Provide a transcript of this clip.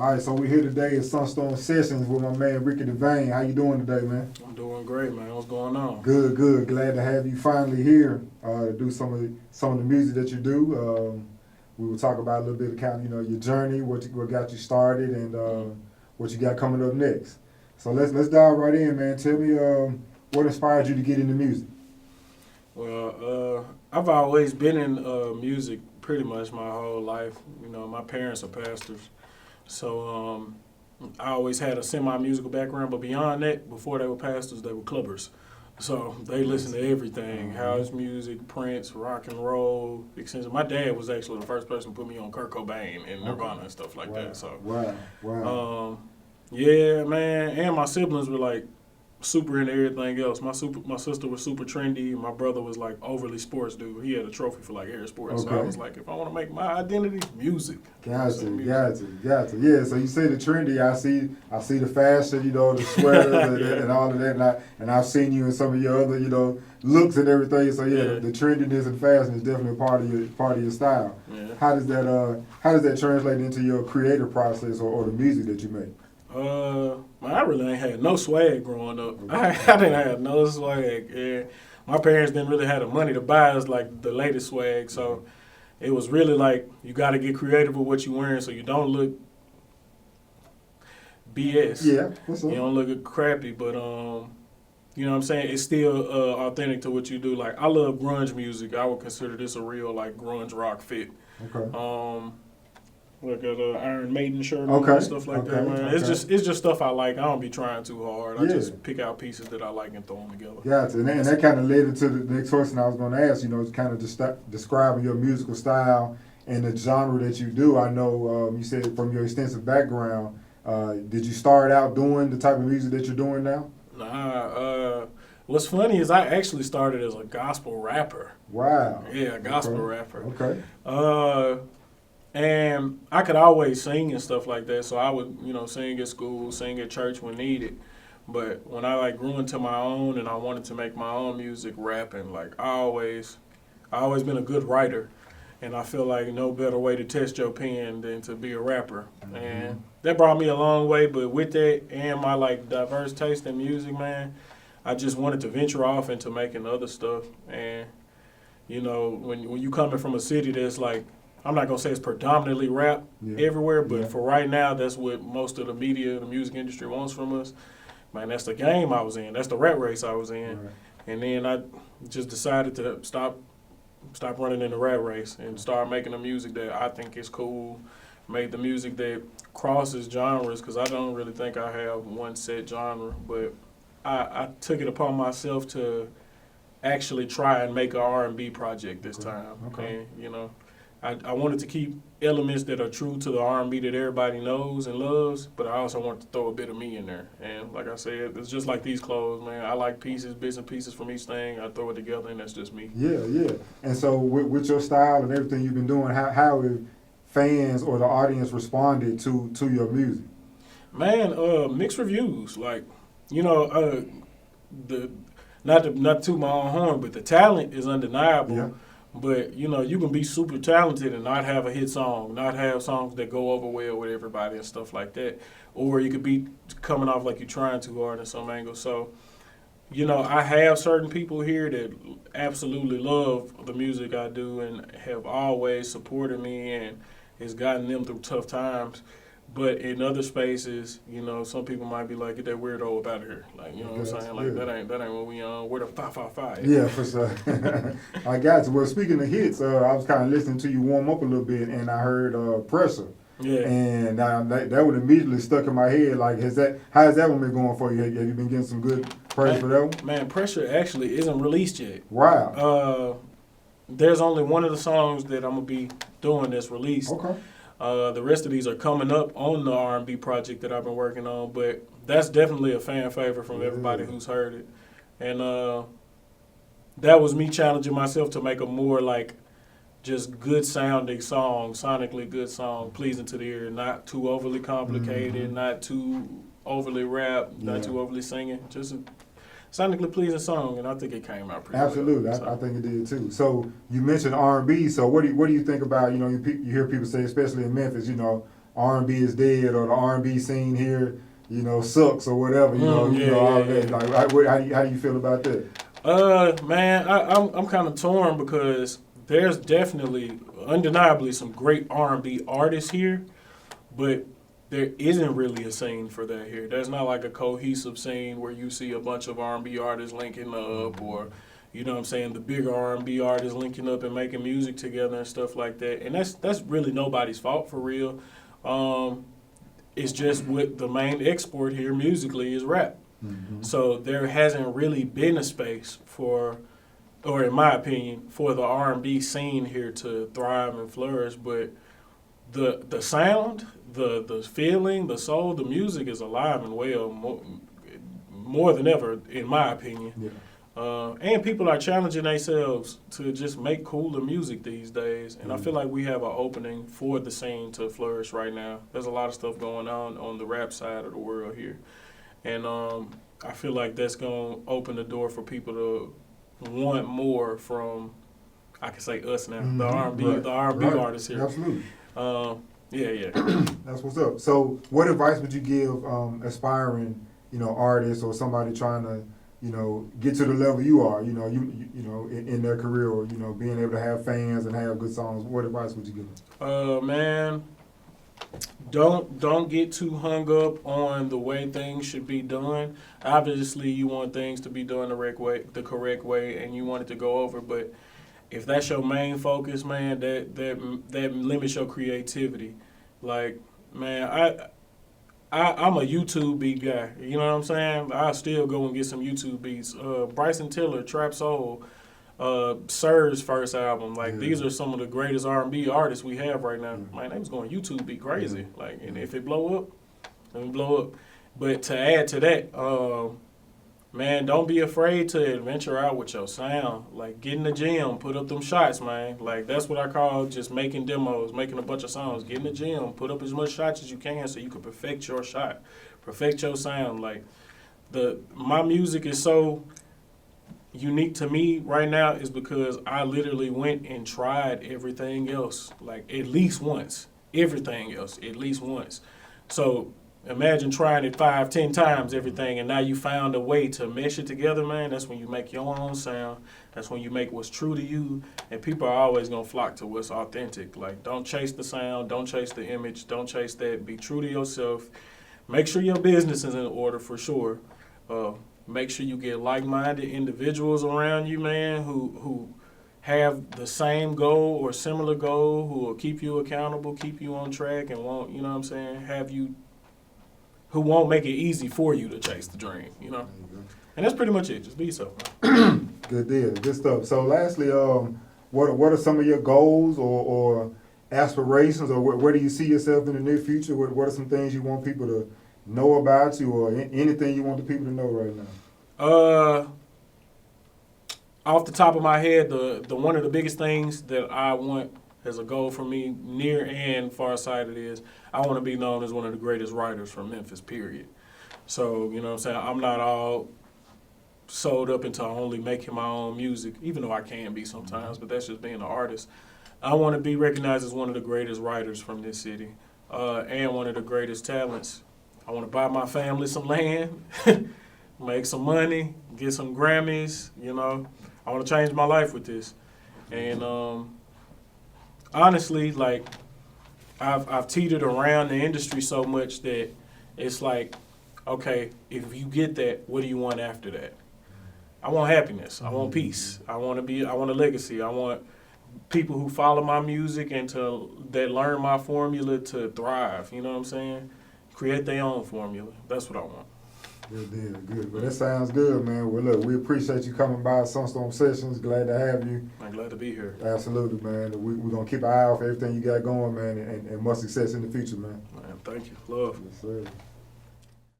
All right, so we're here today at Sunstorm Sessions with my man Ricky Davaine. How you doing today, man? I'm doing great, man. What's going on? Good, good. Glad to have you finally here to do some of the music that you do. We will talk about a little bit of kind of your journey, what got you started, and what you got coming up next. So let's dive right in, man. Tell me what inspired you to get into music. Well, I've always been in music pretty much my whole life. You know, my parents are pastors, so I always had a semi-musical background. But beyond that, before they were pastors, they were clubbers. So they listened to everything: house music, Prince, rock and roll, extensive. My dad was actually the first person to put me on Kurt Cobain and Nirvana and stuff like that. So Wow. yeah, man. And my siblings were like super into everything else. My sister was super trendy. My brother was like overly sports dude. He had a trophy for like air sports. Okay. So I was like, if I want to make my identity, music. Gotcha. Yeah, so you say the trendy. I see the fashion, the sweaters and all of that, and I've seen you in some of your other, looks and everything. So yeah, the trendiness and fashion is definitely part of your style. Yeah. How does that translate into your creative process or the music that you make? Man, I really ain't had no swag growing up. I didn't have no swag. Yeah. My parents didn't really have the money to buy us like the latest swag, so it was really like you got to get creative with what you're wearing so you don't look BS. Yeah, what's up? You don't look crappy, but you know what I'm saying? It's still authentic to what you do. Like I love grunge music. I would consider this a real like grunge rock fit. Okay. Like an Iron Maiden shirt Okay. and stuff like that, man. Okay. It's just stuff I like. I don't be trying too hard. I Yeah. just pick out pieces that I like and throw them together. Gotcha. And that kind of led into the next question I was going to ask. Kind of describing your musical style and the genre that you do. I know you said from your extensive background. Did you start out doing the type of music that you're doing now? Nah. What's funny is I actually started as a gospel rapper. Wow. Yeah, a gospel rapper. Okay. And I could always sing and stuff like that, so I would, sing at school, sing at church when needed. But when I like grew into my own and I wanted to make my own music, rapping, like I always been a good writer, and I feel like no better way to test your pen than to be a rapper. Mm-hmm. And that brought me a long way. But with that and my like diverse taste in music, man, I just wanted to venture off into making other stuff. And when you coming from a city that's like, I'm not gonna say it's predominantly rap everywhere, but for right now, that's what most of the media, the music industry wants from us. Man, that's the game I was in. That's the rat race I was in. Right. And then I just decided to stop running in the rat race and start making the music that I think is cool. Make the music that crosses genres, because I don't really think I have one set genre, but I took it upon myself to actually try and make an R&B project this time. Okay. And, I wanted to keep elements that are true to the R&B that everybody knows and loves, but I also wanted to throw a bit of me in there. And like I said, it's just like these clothes, man. I like bits and pieces from each thing. I throw it together, and that's just me. Yeah. And so with your style and everything you've been doing, how have fans or the audience responded to your music? Man, mixed reviews. Like, not to toot my own horn, but the talent is undeniable. Yeah. But, you can be super talented and not have a hit song, not have songs that go over well with everybody and stuff like that. Or you could be coming off like you're trying too hard in some angle. So, I have certain people here that absolutely love the music I do and have always supported me and has gotten them through tough times. But in other spaces, some people might be like, get that weirdo up out of here. Like, what I'm saying? Like, that ain't what we on. Where the 555? Yeah, for sure. I got you. Well, speaking of hits, I was kind of listening to you warm up a little bit, and I heard Pressure. Yeah. And that would immediately stuck in my head. Like, how has that one been going for you? Have you been getting some good praise for that one? Man, Pressure actually isn't released yet. Wow. There's only one of the songs that I'm going to be doing that's released. Okay. The rest of these are coming up on the R&B project that I've been working on, but that's definitely a fan favorite from everybody who's heard it. And that was me challenging myself to make a more like just good sounding song, sonically good song, pleasing to the ear, not too overly complicated, not too overly rap, not too overly singing, just a sonically pleasing song, and I think it came out pretty Absolutely. well. I think it did too. So you mentioned R&B. So what do you think about, you hear people say, especially in Memphis, R&B is dead or the R&B scene here, you know, sucks or whatever. All that. Like, how do you feel about that? Man, I'm kind of torn because there's definitely, undeniably, some great R&B artists here, but there isn't really a scene for that here. There's not like a cohesive scene where you see a bunch of R&B artists linking up, or, you know what I'm saying, the bigger R&B artists linking up and making music together and stuff like that. And that's really nobody's fault for real. It's just what the main export here musically is rap. Mm-hmm. So there hasn't really been a space for, or in my opinion, for the R&B scene here to thrive and flourish. But the sound, the feeling, the soul, the music is alive and well more than ever, in my opinion. Yeah. And people are challenging themselves to just make cooler music these days. And I feel like we have an opening for the scene to flourish right now. There's a lot of stuff going on the rap side of the world here. And I feel like that's going to open the door for people to want more from, I can say us now, the R&B artists here. Absolutely. Yeah. That's what's up. So what advice would you give aspiring, artists or somebody trying to, get to the level you are, in their career, or, being able to have fans and have good songs? What advice would you give them? Man, don't get too hung up on the way things should be done. Obviously, you want things to be done the correct way, and you want it to go over. But if that's your main focus, man, that limits your creativity. Like, man, I'm a YouTube beat guy. You know what I'm saying? I still go and get some YouTube beats. Bryson Tiller, Trap Soul, Sir's first album. Like, these are some of the greatest R&B artists we have right now. Man, they was going YouTube beat crazy. Like, and if it blow up, let me blow up. But to add to that, man, don't be afraid to venture out with your sound. Like, get in the gym, put up them shots, man. Like, that's what I call just making demos, making a bunch of songs. Get in the gym, put up as much shots as you can so you can perfect your shot, perfect your sound. Like, my music is so unique to me right now is because I literally went and tried everything else, like, at least once. Everything else, at least once. So imagine trying it 5-10 times, everything, and now you found a way to mesh it together, man. That's when you make your own sound. That's when you make what's true to you, and people are always going to flock to what's authentic. Like, don't chase the sound, don't chase the image, don't chase that. Be true to yourself. Make sure your business is in order for sure. Make sure you get like-minded individuals around you, man, who have the same goal or similar goal, who will keep you accountable, keep you on track, and won't, you know what I'm saying, who won't make it easy for you to chase the dream, And that's pretty much it. Just be yourself. Good deal. Good stuff. So lastly, what are some of your goals or aspirations, or where do you see yourself in the near future? What are some things you want people to know about you, or anything you want the people to know right now? Off the top of my head, the one of the biggest things that I want as a goal for me, near and far-sighted, is I want to be known as one of the greatest writers from Memphis, period. So, you know what I'm saying, I'm not all sold up into only making my own music, even though I can be sometimes, but that's just being an artist. I want to be recognized as one of the greatest writers from this city, and one of the greatest talents. I want to buy my family some land, make some money, get some Grammys, I want to change my life with this. And honestly, like, I've teetered around the industry so much that it's like, okay, if you get that, what do you want after that? I want happiness. I want peace. I want a legacy. I want people who follow my music and that learn my formula to thrive. You know what I'm saying? Create their own formula. That's what I want. Good deal, good. Well, that sounds good, man. Well, look, we appreciate you coming by Sunstorm Sessions. Glad to have you. I'm glad to be here. Absolutely, man. We're going to keep an eye out for everything you got going, man, and much success in the future, man. Man, thank you. Love. Yes, sir.